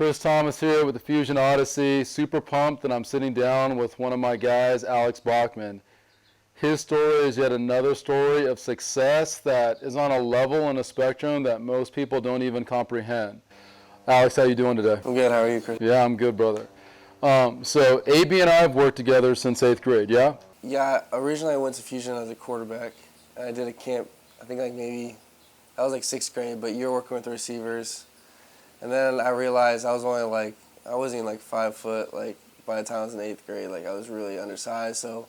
Chris Thomas here with the Fusion Odyssey. Super pumped that I'm sitting down with one of my guys, Alex Bachman. His story is yet another story of success that is on a level and a spectrum that most people don't even comprehend. Alex, how you doing today? I'm good. How are you, Chris? Yeah, I'm good, brother. So AB and I have worked together since 8th grade, yeah? Yeah, originally I went to Fusion as a quarterback. And I did a camp, I think that was like 6th grade, but you were working with the receivers. And then I realized I wasn't even like 5 foot, like by the time I was in 8th grade, like I was really undersized. So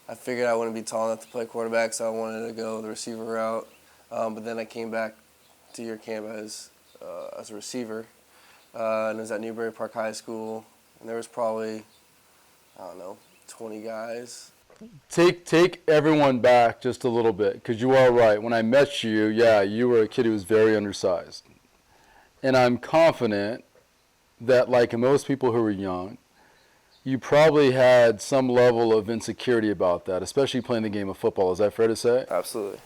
I figured I wouldn't be tall enough to play quarterback, so I wanted to go the receiver route. But then I came back to your camp as a receiver. And it was at Newbury Park High School. And there was probably, 20 guys. Take everyone back just a little bit, because you are right. When I met you, yeah, you were a kid who was very undersized. And I'm confident that, like most people who are young, you probably had some level of insecurity about that, especially playing the game of football. Is that fair to say? Absolutely.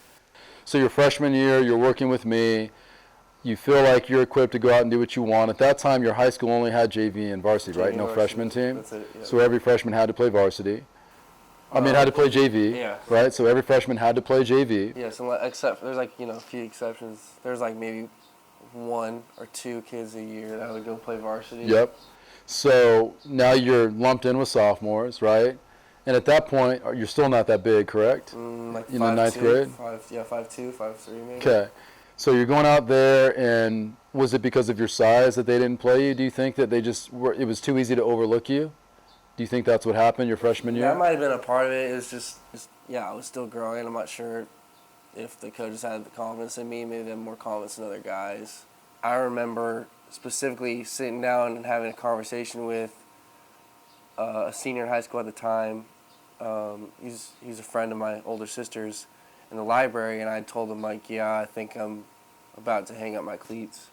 So your freshman year, you're working with me. You feel like you're equipped to go out and do what you want. At that time, your high school only had JV and varsity, right? No freshman team. That's it, yeah. So every freshman had to play varsity. Had to play JV, yeah. right? So every freshman had to play JV. Yeah, except there's a few exceptions. There's like maybe 1 or 2 kids a year that would go play varsity. Yep. So now you're lumped in with sophomores, right? And at that point, you're still not that big, correct? Like in the 9th grade? 5'2", 5'3", maybe. Okay. So you're going out there, and was it because of your size that they didn't play you? Do you think that it was too easy to overlook you? Do you think that's what happened your freshman year? That might have been a part of it. It was just I was still growing. I'm not sure if the coaches had the confidence in me. Maybe they had more confidence in other guys. I remember specifically sitting down and having a conversation with a senior in high school at the time. He's a friend of my older sister's in the library, and I told him, like, yeah, I think I'm about to hang up my cleats.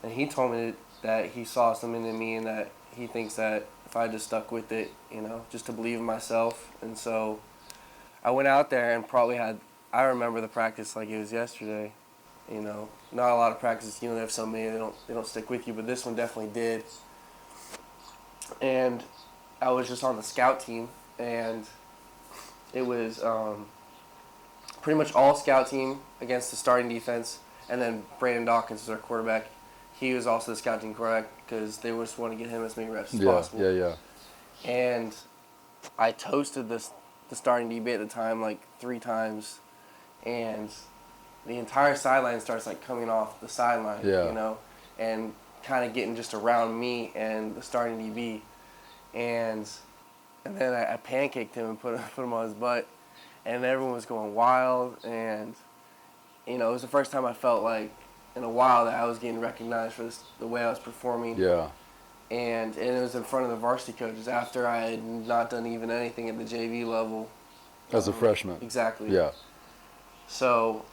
And he told me that he saw something in me and that he thinks that if I just stuck with it, just to believe in myself. And so I went out there and I remember the practice like it was yesterday. Not a lot of practices, they have so many, they don't stick with you, but this one definitely did. And I was just on the scout team, and it was pretty much all scout team against the starting defense, and then Brandon Dawkins was our quarterback. He was also the scout team quarterback because they just want to get him as many reps as possible. Yeah. And I toasted the starting DB at the time like 3 times, and the entire sideline starts like coming off the sideline, and kind of getting just around me and the starting DB, and then I pancaked him and put him on his butt, and everyone was going wild, and it was the first time I felt like in a while that I was getting recognized for the way I was performing. Yeah. And it was in front of the varsity coaches after I had not done even anything at the JV level. As a freshman. Exactly. Yeah. So,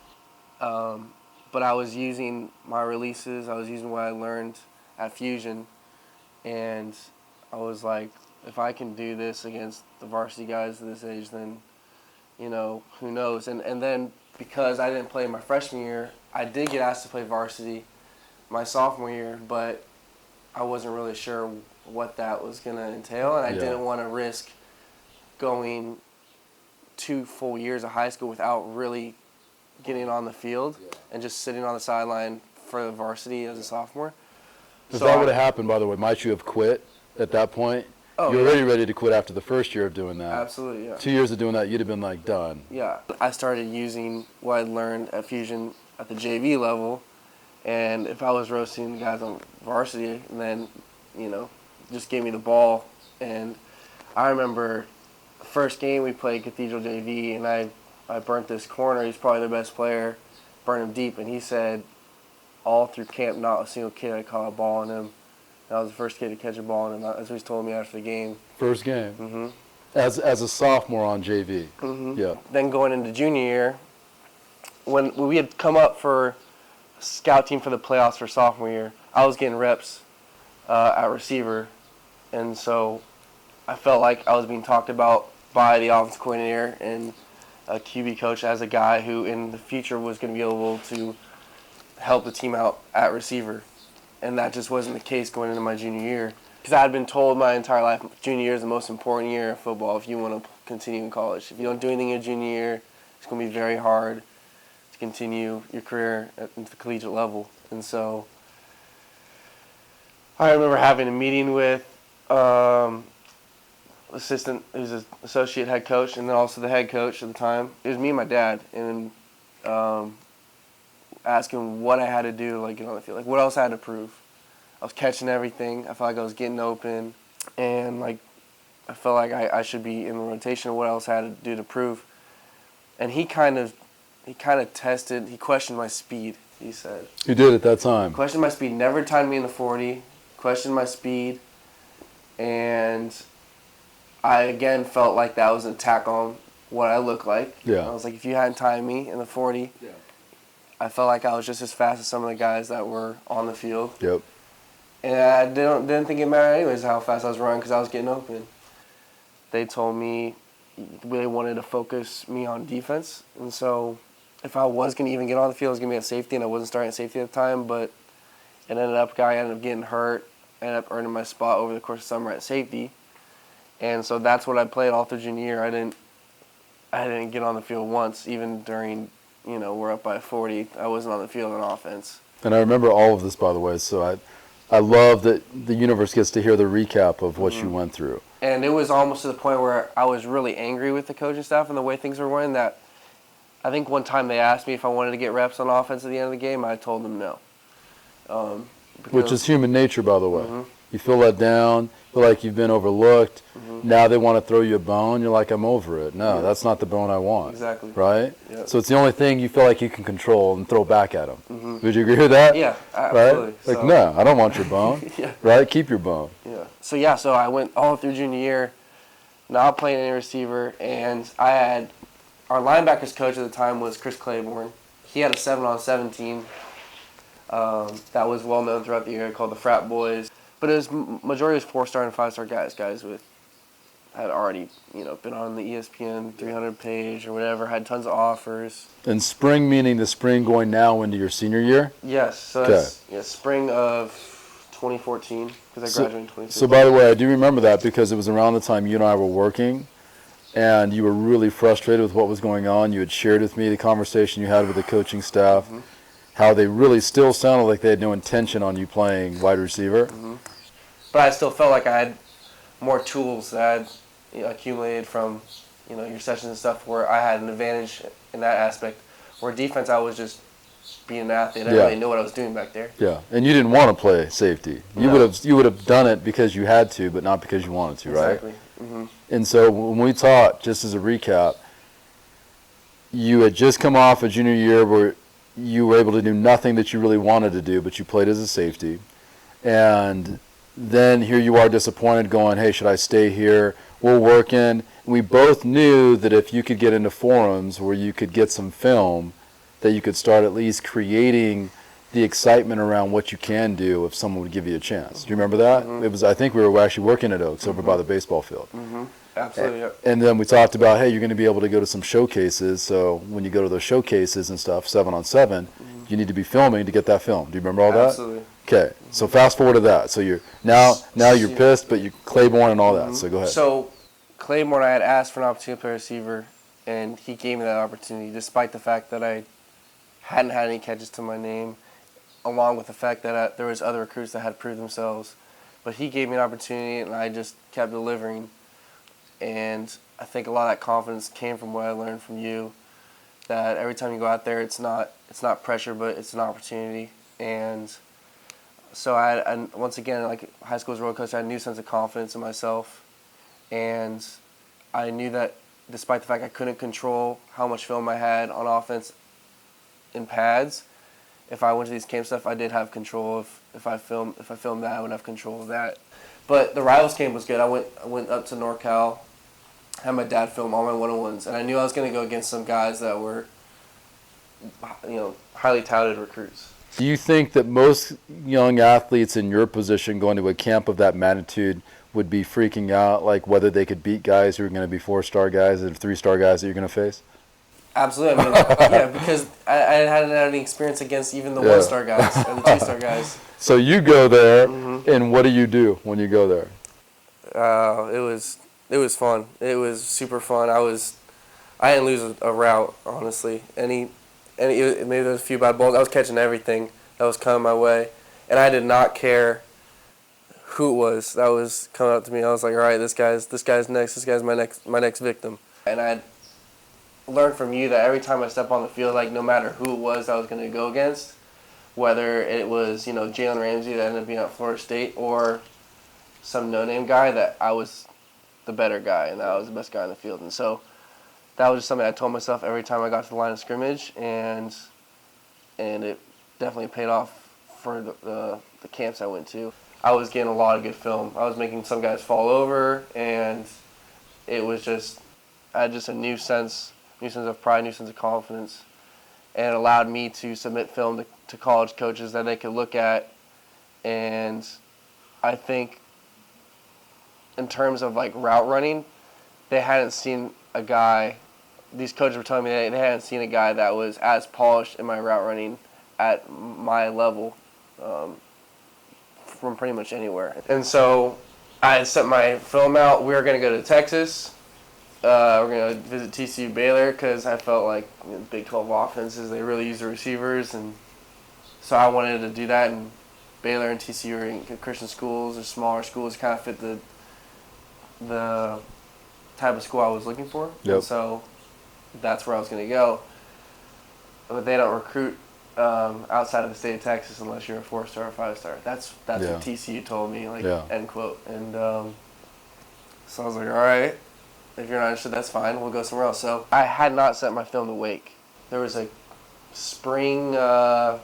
but I was using my releases. I was using what I learned at Fusion, and I was like, if I can do this against the varsity guys at this age, then, who knows? And then because I didn't play my freshman year, I did get asked to play varsity my sophomore year, but I wasn't really sure what that was going to entail, and I didn't want to risk going 2 full years of high school without really getting on the field and just sitting on the sideline for the varsity as a sophomore. If that would have happened, by the way, might you have quit at that point? Oh, you were already ready to quit after the first year of doing that. Absolutely, yeah. 2 years of doing that, you'd have been like done. Yeah. I started using what I'd learned at Fusion at the JV level, and if I was roasting the guys on varsity, then, just gave me the ball. And I remember the first game we played Cathedral JV, and I burnt this corner. He's probably the best player. Burned him deep, and he said all through camp, not a single kid had caught a ball on him. And I was the first kid to catch a ball on him. That's what he told me after the game. First game? Mm-hmm. As a sophomore on JV? Mm-hmm. Yeah. Then going into junior year, when we had come up for scout team for the playoffs for sophomore year, I was getting reps at receiver, and so I felt like I was being talked about by the offensive coordinator and a QB coach as a guy who in the future was going to be able to help the team out at receiver. and that just wasn't the case going into my junior year. Because I had been told my entire life, junior year is the most important year of football if you want to continue in college. If you don't do anything in junior year, it's going to be very hard to continue your career at the collegiate level. And so I remember having a meeting with assistant, who's an associate head coach, and then also the head coach at the time. It was me and my dad, and asking what I had to do to like get on the field, like what else I had to prove. I was catching everything. I felt like I was getting open, and like I felt like I should be in the rotation. Of what else I had to do to prove. And he kind of tested. He questioned my speed. He said. You did at that time. Questioned my speed. Never timed me in the 40. Questioned my speed, and I again felt like that was an attack on what I look like. Yeah. I was like, if you hadn't timed me in the 40, yeah. I felt like I was just as fast as some of the guys that were on the field. Yep. And I didn't think it mattered anyways how fast I was running because I was getting open. They told me they wanted to focus me on defense, and so if I was going to even get on the field, it was going to be at safety, and I wasn't starting at safety at the time, but it ended up getting hurt, ended up earning my spot over the course of summer at safety. And so that's what I played all through junior year. I didn't get on the field once, even during, we're up by 40. I wasn't on the field on offense. And I remember all of this, by the way, so I love that the universe gets to hear the recap of what you went through. And it was almost to the point where I was really angry with the coaching staff and the way things were going, that I think one time they asked me if I wanted to get reps on offense at the end of the game. I told them no. Which is human nature, by the way. Mm-hmm. You feel let down, feel like you've been overlooked. Mm-hmm. Now they want to throw you a bone. You're like, I'm over it. No, that's not the bone I want. Exactly. Right? Yep. So it's the only thing you feel like you can control and throw back at them. Mm-hmm. Would you agree with that? Yeah, absolutely. Right? Like, no, I don't want your bone. Yeah. Right? Keep your bone. Yeah. So I went all through junior year, not playing any receiver, and I had our linebackers coach at the time was Chris Claiborne. He had a 7-on-7 team that was well known throughout the area called the Frat Boys. But it was majority was 4-star and 5-star guys with had already been on the ESPN 300 page or whatever, had tons of offers. And spring meaning the spring going now into your senior year? Yes, so that's spring of 2014 because I graduated in 2015. So by the way, I do remember that because it was around the time you and I were working, and you were really frustrated with what was going on. You had shared with me the conversation you had with the coaching staff, how they really still sounded like they had no intention on you playing wide receiver. Mm-hmm. But I still felt like I had more tools that I'd accumulated from your sessions and stuff where I had an advantage in that aspect. Where defense, I was just being an athlete. I didn't really know what I was doing back there. Yeah, and you didn't want to play safety. You would have done it because you had to, but not because you wanted to, right? Exactly. Mm-hmm. And so when we talked, just as a recap, you had just come off a junior year where you were able to do nothing that you really wanted to do, but you played as a safety. And then here you are disappointed going, hey, should I stay here? We're working. We both knew that if you could get into forums where you could get some film, that you could start at least creating the excitement around what you can do if someone would give you a chance. Do you remember that? Mm-hmm. It was, I think we were actually working at Oaks over by the baseball field. Mm-hmm. Absolutely. And then we talked about, hey, you're going to be able to go to some showcases. So when you go to those showcases and stuff, 7-on-7, you need to be filming to get that film. Do you remember all that? Absolutely. Okay. So fast forward to that. So you're now you're pissed, but you Claiborne and all that. So go ahead. So Claiborne, I had asked for an opportunity to play receiver, and he gave me that opportunity, despite the fact that I hadn't had any catches to my name, along with the fact that there was other recruits that had proved themselves. But he gave me an opportunity, and I just kept delivering. And I think a lot of that confidence came from what I learned from you, that every time you go out there, it's not pressure, but it's an opportunity. And so I once again, like high school as a road coach, I had a new sense of confidence in myself. And I knew that despite the fact I couldn't control how much film I had on offense in pads, if I went to these camp stuff, I did have control. If I filmed that, I would have control of that. But the rivals camp was good. I went up to NorCal, had my dad film all my one-on-ones, and I knew I was going to go against some guys that were, highly touted recruits. Do you think that most young athletes in your position going to a camp of that magnitude would be freaking out, like whether they could beat guys who are going to be 4-star guys and 3-star guys that you're going to face? Absolutely. I mean, yeah, because I hadn't had any experience against even the Yeah. 1-star guys or the 2-star guys. So you go there, Mhm. and what do you do when you go there? It was fun. It was super fun. I didn't lose a route, honestly. Maybe there was a few bad balls. I was catching everything that was coming my way, and I did not care who it was that was coming up to me. I was like, all right, this guy's next. This guy's my next victim. And I learned from you that every time I step on the field, like no matter who it was I was going to go against, whether it was Jalen Ramsey that ended up being at Florida State or some no-name guy, that I was the better guy and that I was the best guy in the field. And so that was just something I told myself every time I got to the line of scrimmage, and it definitely paid off for the camps I went to. I was getting a lot of good film. I was making some guys fall over, and it was just I had just a new sense of pride, new sense of confidence, and it allowed me to submit film to college coaches that they could look at. And I think in terms of like route running, they hadn't seen a guy. These coaches were telling me they hadn't seen a guy that was as polished in my route running at my level from pretty much anywhere. And so I had sent my film out. We were going to go to Texas. We're going to visit TCU Baylor because I felt like Big 12 offenses, they really use the receivers. And so I wanted to do that. And Baylor and TCU are in Christian schools or smaller schools, kind of fit the type of school I was looking for. Yep. And so that's where I was going to go. But they don't recruit outside of the state of Texas unless you're a 4-star or 5-star. That's what TCU told me, end quote. And so I was like, all right, if you're not interested, that's fine. We'll go somewhere else. So I had not sent my film to Wake. There was a spring, the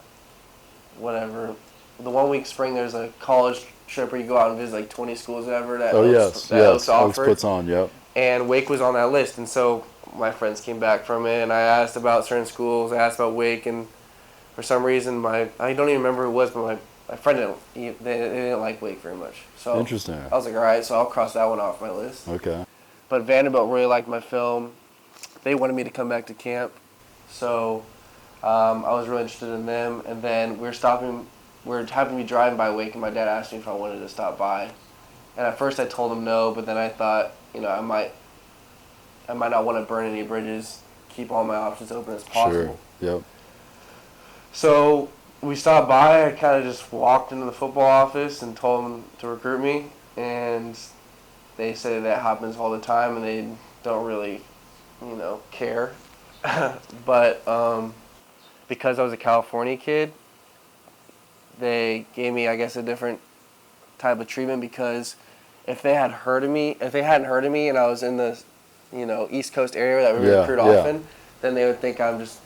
1 week spring, there's a college trip where you go out and visit like 20 schools or whatever. Oaks puts on, yep. And Wake was on that list, and so my friends came back from it, and I asked about certain schools. I asked about Wake, and for some reason, I don't even remember who it was, but my friend they didn't like Wake very much. So interesting. I was like, all right, so I'll cross that one off my list. Okay. But Vanderbilt really liked my film. They wanted me to come back to camp, so I was really interested in them. And then we were happening to be driving by Wake, and my dad asked me if I wanted to stop by. And at first I told him no, but then I thought, I might not want to burn any bridges, keep all my options open as possible. Sure, yep. So we stopped by. I kind of just walked into the football office and told them to recruit me, and they say that happens all the time, and they don't really, care. But because I was a California kid, they gave me, I guess, a different type of treatment, because if they hadn't heard of me and I was in the, East Coast area that we recruit often, then they would think I'm just,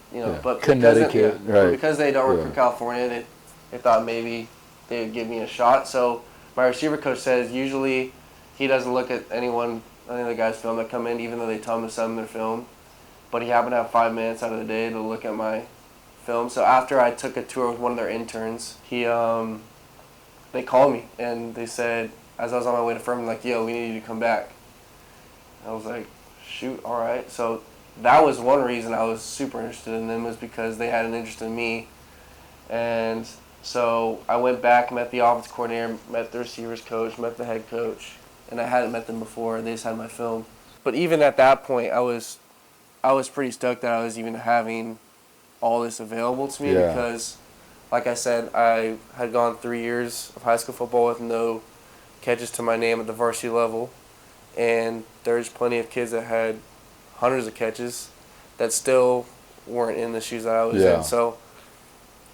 but Connecticut, right? Because they don't recruit California, they thought maybe they would give me a shot. So my receiver coach says usually he doesn't look at any of the guys' film that come in, even though they tell him to send them their film. But he happened to have 5 minutes out of the day to look at my film. So after I took a tour with one of their interns, they called me and they said, as I was on my way to Furman, like, yo, we need you to come back. I was like, shoot, all right. So that was one reason I was super interested in them, was because they had an interest in me. And so I went back, met the offense coordinator, met the receivers coach, met the head coach, and I hadn't met them before. They just had my film. But even at that point, I was pretty stoked that I was even having all this available to me, because, like I said, I had gone 3 years of high school football with no catches to my name at the varsity level, and there's plenty of kids that had hundreds of catches that still weren't in the shoes that I was in. So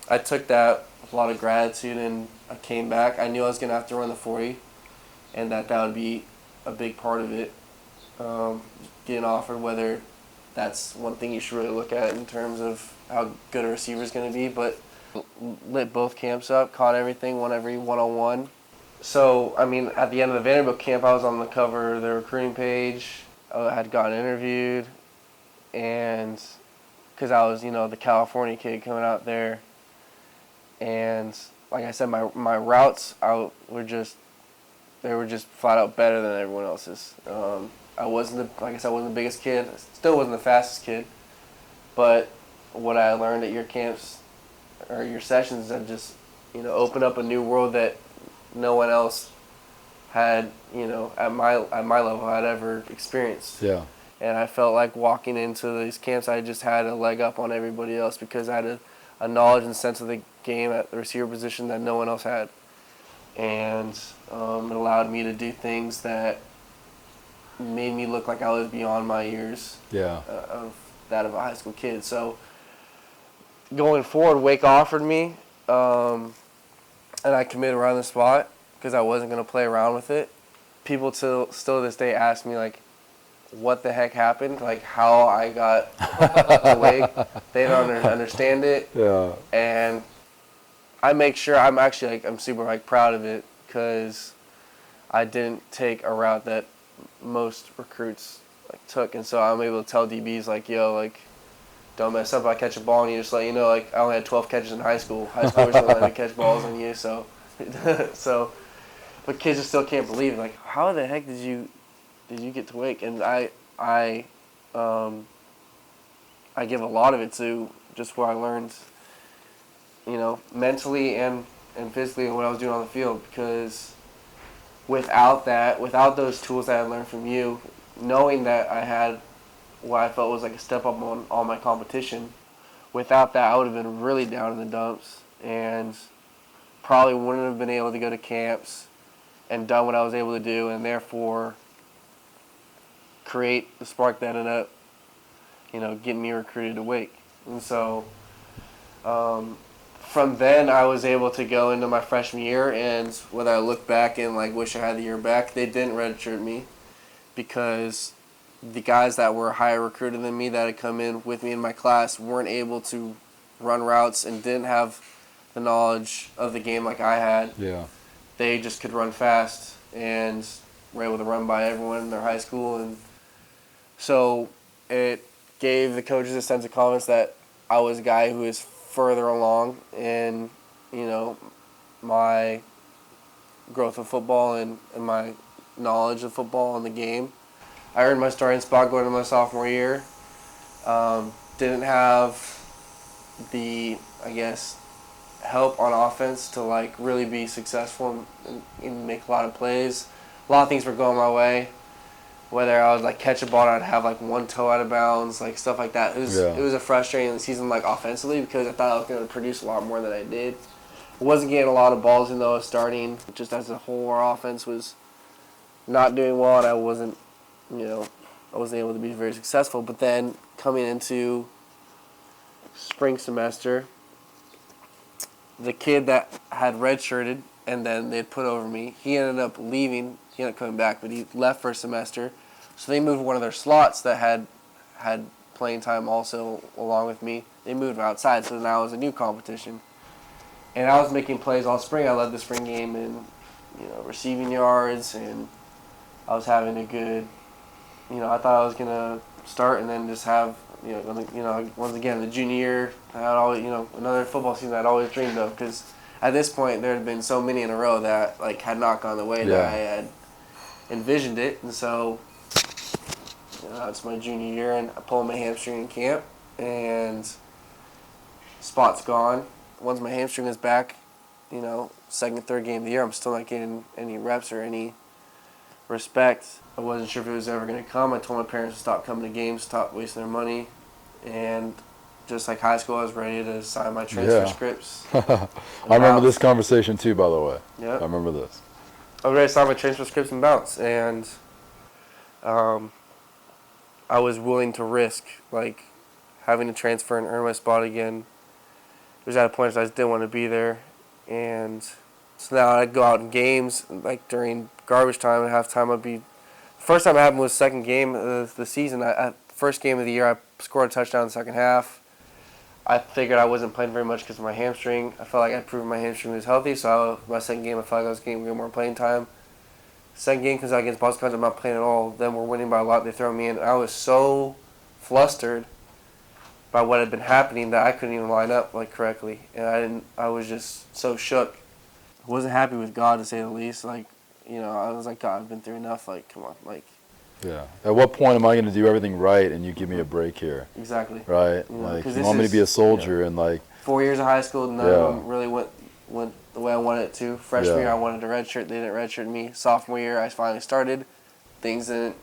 I took that with a lot of gratitude, and I came back. I knew I was going to have to run the 40, and that would be a big part of it, getting offered, whether that's one thing you should really look at in terms of how good a receiver is going to be. But lit both camps up, caught everything, won every one-on-one. So, I mean, at the end of the Vanderbilt camp, I was on the cover of the recruiting page. I had gotten interviewed, and because I was, the California kid coming out there. And like I said, my routes were just flat out better than everyone else's. I wasn't the biggest kid. I still wasn't the fastest kid, But what I learned at your camps or your sessions that just, open up a new world that no one else had, at my level had ever experienced. Yeah. And I felt like walking into these camps, I just had a leg up on everybody else because I had a knowledge and sense of the game at the receiver position that no one else had. And it allowed me to do things that made me look like I was beyond my years Yeah. of that of a high school kid. So going forward, Wake offered me, and I committed right on the spot because I wasn't going to play around with it. People still to this day ask me, like, what the heck happened, like how I got to Wake. They don't understand it. Yeah. And I make sure I'm actually, like, I'm super, like, proud of it because I didn't take a route that most recruits, like, took. And so I'm able to tell DBs, like, yo, like, don't mess up. I catch a ball and you just let you know, like, I only had 12 catches in high school. High schoolers don't let me catch balls on you, so so but kids just still can't believe it. Like, how the heck did you get to Wake? And I give a lot of it to just what I learned, mentally and physically and what I was doing on the field, because without those tools that I learned from you, knowing that I had what I felt was like a step up on all my competition, without that I would have been really down in the dumps and probably wouldn't have been able to go to camps and done what I was able to do, and therefore create the spark that ended up, getting me recruited to Wake. And so from then I was able to go into my freshman year, and whether I look back and, like, wish I had the year back, they didn't redshirt me because the guys that were higher recruited than me that had come in with me in my class weren't able to run routes and didn't have the knowledge of the game like I had. Yeah. They just could run fast and were able to run by everyone in their high school. And so it gave the coaches a sense of confidence that I was a guy who is further along in, my growth of football and my knowledge of football and the game. I earned my starting spot going into my sophomore year. Didn't have the, I guess, help on offense to, like, really be successful and make a lot of plays. A lot of things were going my way. Whether I would, like, catch a ball and I'd have, like, one toe out of bounds, like, stuff like that. It was a frustrating season, like, offensively, because I thought I was going to produce a lot more than I did. I wasn't getting a lot of balls in though I was starting. Just as a whole, our offense was not doing well, and I wasn't able to be very successful. But then coming into spring semester, the kid that had redshirted and then they'd put over me, he ended up leaving. He ended up coming back, but he left for a semester. So they moved one of their slots that had playing time also along with me. They moved outside, so now it was a new competition. And I was making plays all spring. I led the spring game in, receiving yards, and I was having a good, I thought I was going to start and then just have, once again, the junior year, I had always, another football season I'd always dreamed of, because at this point there had been so many in a row that, like, had not gone the way that I had envisioned it. And so, it's my junior year, and I pulled my hamstring in camp, and spot's gone. Once my hamstring is back, second, third game of the year, I'm still not getting any reps or any respect. I wasn't sure if it was ever going to come. I told my parents to stop coming to games, stop wasting their money, and just like high school, I was ready to sign my transfer scripts. I remember this conversation too, by the way. Yeah, I remember this. I was ready to sign my transfer scripts and bounce, and I was willing to risk, like, having to transfer and earn my spot again. It was at a point where I just didn't want to be there, and so now I'd go out in games, like during garbage time and halftime. The first time it happened was second game of the season. First game of the year, I scored a touchdown in the second half. I figured I wasn't playing very much because of my hamstring. I felt like I'd proven my hamstring was healthy, so my second game, I felt like I was getting more playing time. Second game comes out against Boston College, I'm not playing at all. Then we're winning by a lot. They throw me in. I was so flustered by what had been happening that I couldn't even line up, like, correctly, and I was just so shook. I wasn't happy with God, to say the least. Like, I was like, God, I've been through enough. Like, come on, like, Yeah. At what point am I going to do everything right and you give me a break here? Exactly. Right? You know, Like, 'cause you this want me to is, be a soldier and, like, 4 years of high school, none Yeah. of them really went the way I wanted it to. Freshman Yeah. year, I wanted to redshirt. They didn't redshirt me. Sophomore year, I finally started. Things didn't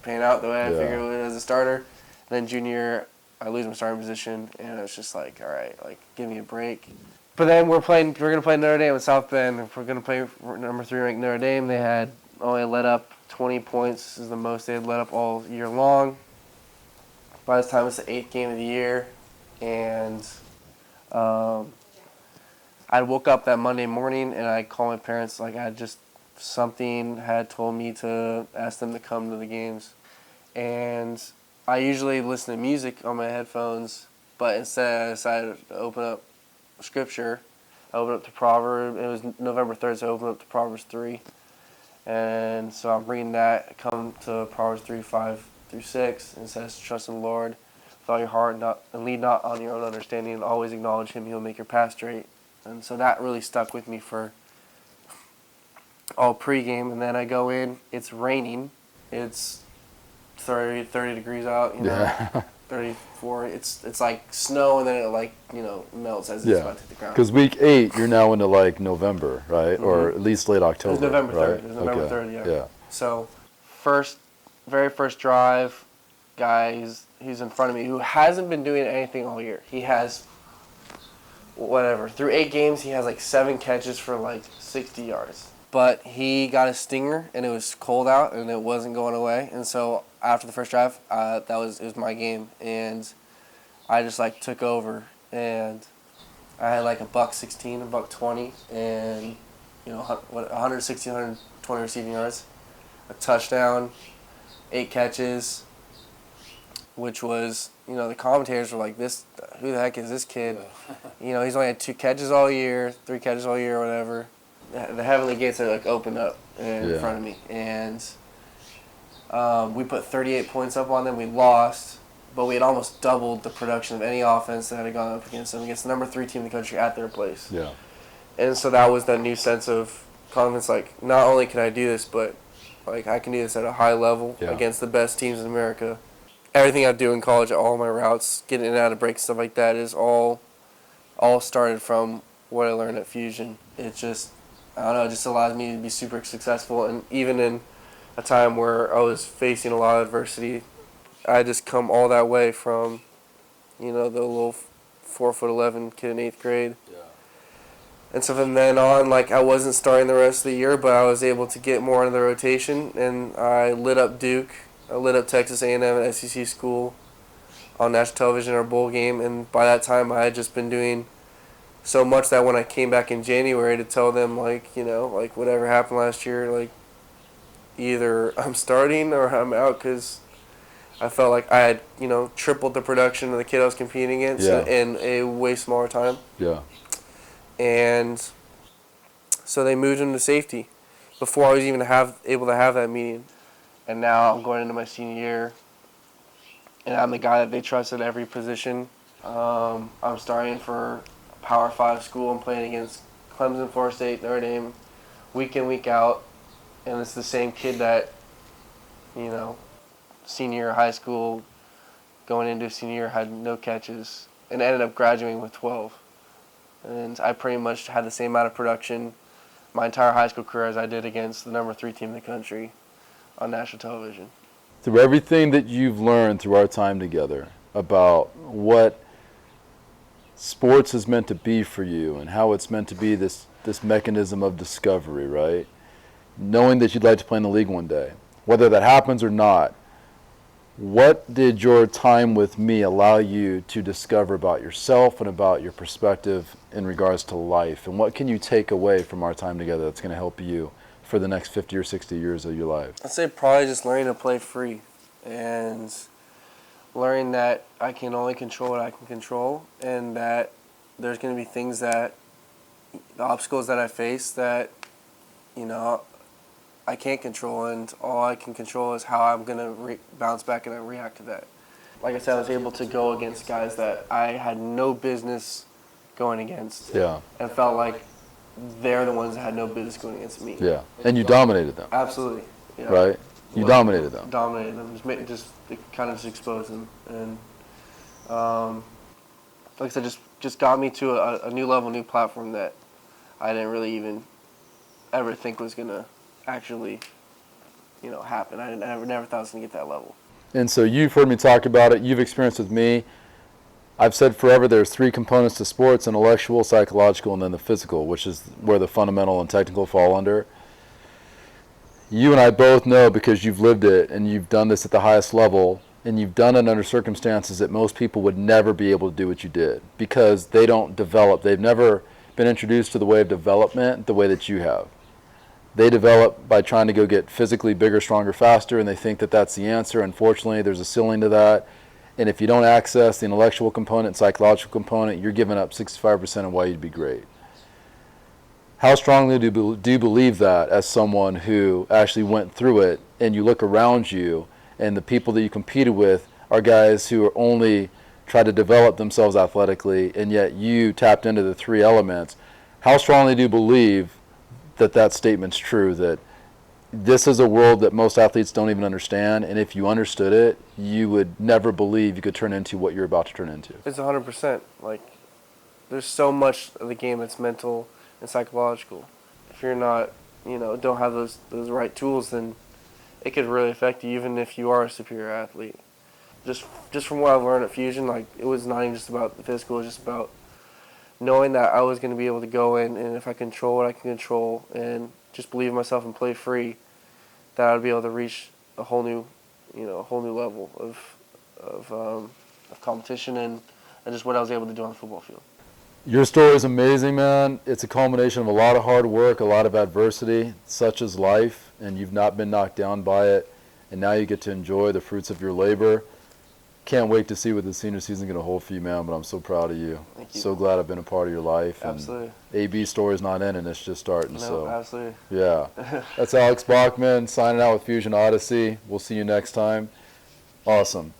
pan out the way I Yeah. figured it would as a starter. Then junior year, I lose my starting position, and it's just like, all right, like, give me a break. But then we're gonna play Notre Dame with South Bend. We're gonna play number 3 ranked Notre Dame. They had only let up 20 points. This is the most they had let up all year long. By this time, it's the 8th game of the year, and I woke up that Monday morning and I called my parents. Like, something had told me to ask them to come to the games, and I usually listen to music on my headphones, but instead I decided to open up Scripture. I opened up to Proverbs. It was November 3rd, so I opened up to Proverbs 3. And so I'm reading that. I come to Proverbs 3, 5 through 6. And it says, trust in the Lord with all your heart and lead not on your own understanding, and always acknowledge Him. He'll make your path straight. And so that really stuck with me for all pregame. And then I go in. It's raining. It's 30 degrees out, you know. Yeah. 34. It's like snow, and then it, like, you know, melts as it's about to hit the ground. Because week 8, you're now into, like, November, right? Mm-hmm. Or at least late October. It was November 3rd. Right? It was November Okay. 3rd, Yeah. So, very first drive, guy, he's in front of me, who hasn't been doing anything all year. He has, through 8 games, he has like 7 catches for like 60 yards. But he got a stinger, and it was cold out, and it wasn't going away. And so after the first drive, it was my game, and I just like took over, and I had like a $116, a $120, and 160, 120 receiving yards, a touchdown, 8 catches, which was, the commentators were like, "This, who the heck is this kid?" He's only had 2 catches all year, 3 catches all year, or whatever. The heavenly gates are like opened up in front of me, and we put 38 points up on them. We lost, but we had almost doubled the production of any offense that had gone up against them, against the number 3 team in the country at their place. Yeah. And so that was that new sense of confidence. Like, not only can I do this, but like I can do this at a high level against the best teams in America. Everything I do in college, all my routes, getting in and out of breaks, stuff like that, is all started from what I learned at Fusion. It just, I don't know, it just allows me to be super successful. And even in a time where I was facing a lot of adversity, I just come all that way from, the little 4'11" kid in 8th grade. Yeah. And so from then on, like, I wasn't starting the rest of the year, but I was able to get more into the rotation, and I lit up Duke. I lit up Texas A&M at SEC school on national television, our bowl game, and by that time I had just been doing so much that when I came back in January to tell them, like, like whatever happened last year, like, either I'm starting or I'm out, because I felt like I had, tripled the production of the kid I was competing against in a way smaller time. Yeah. And so they moved him to safety before I was even able to have that meeting. And now I'm going into my senior year, and I'm the guy that they trust at every position. I'm starting for a Power 5 school. I'm playing against Clemson, Florida State, Notre Dame, week in, week out. And it's the same kid that, senior year of high school, going into senior year, had no catches and ended up graduating with 12. And I pretty much had the same amount of production my entire high school career as I did against the number 3 team in the country on national television. Through everything that you've learned through our time together about what sports is meant to be for you and how it's meant to be this mechanism of discovery, right? Knowing that you'd like to play in the league one day, whether that happens or not, what did your time with me allow you to discover about yourself and about your perspective in regards to life? And what can you take away from our time together that's going to help you for the next 50 or 60 years of your life? I'd say probably just learning to play free and learning that I can only control what I can control, and that there's going to be things that, the obstacles that I face that, I can't control, and all I can control is how I'm going to bounce back and react to that. Like I said, I was able to go against guys that I had no business going against. Yeah. And felt like they're the ones that had no business going against me. Yeah. And you dominated them. Absolutely. Yeah. Right? You dominated them. Dominated them. Just kind of just exposed them, and like I said, just got me to a new level, new platform that I didn't really even ever think was gonna actually, happen. I never thought it was gonna get that level. And so you've heard me talk about it. You've experienced with me. I've said forever there's three components to sports: intellectual, psychological, and then the physical, which is where the fundamental and technical fall under. You and I both know, because you've lived it and you've done this at the highest level, and you've done it under circumstances that most people would never be able to do what you did, because they don't develop. They've never been introduced to the way of development the way that you have. They develop by trying to go get physically bigger, stronger, faster, and they think that that's the answer. Unfortunately, there's a ceiling to that. And if you don't access the intellectual component, psychological component, you're giving up 65% of why you'd be great. How strongly do you believe that, as someone who actually went through it, and you look around you and the people that you competed with are guys who are only try to develop themselves athletically, and yet you tapped into the three elements? How strongly do you believe that statement's true, that this is a world that most athletes don't even understand, and if you understood it, you would never believe you could turn into what you're about to turn into? It's 100%. Like, there's so much of the game that's mental and psychological. If you're not, don't have those right tools, then it could really affect you, even if you are a superior athlete. Just from what I've learned at Fusion, like, it was not even just about the physical, it was just about knowing that I was going to be able to go in, and if I control what I can control and just believe in myself and play free, that I would be able to reach a whole new level of competition and just what I was able to do on the football field. Your story is amazing, man. It's a culmination of a lot of hard work, a lot of adversity. Such is life, and you've not been knocked down by it, and now you get to enjoy the fruits of your labor. Can't wait to see what the senior season is going to hold for you, man, but I'm so proud of you. Thank you. So glad I've been a part of your life. Absolutely. And AB story's not ending, it's just starting. No, so absolutely. yeah. That's Alex Bachman signing out with Fusion Odyssey. We'll see you next time. Awesome.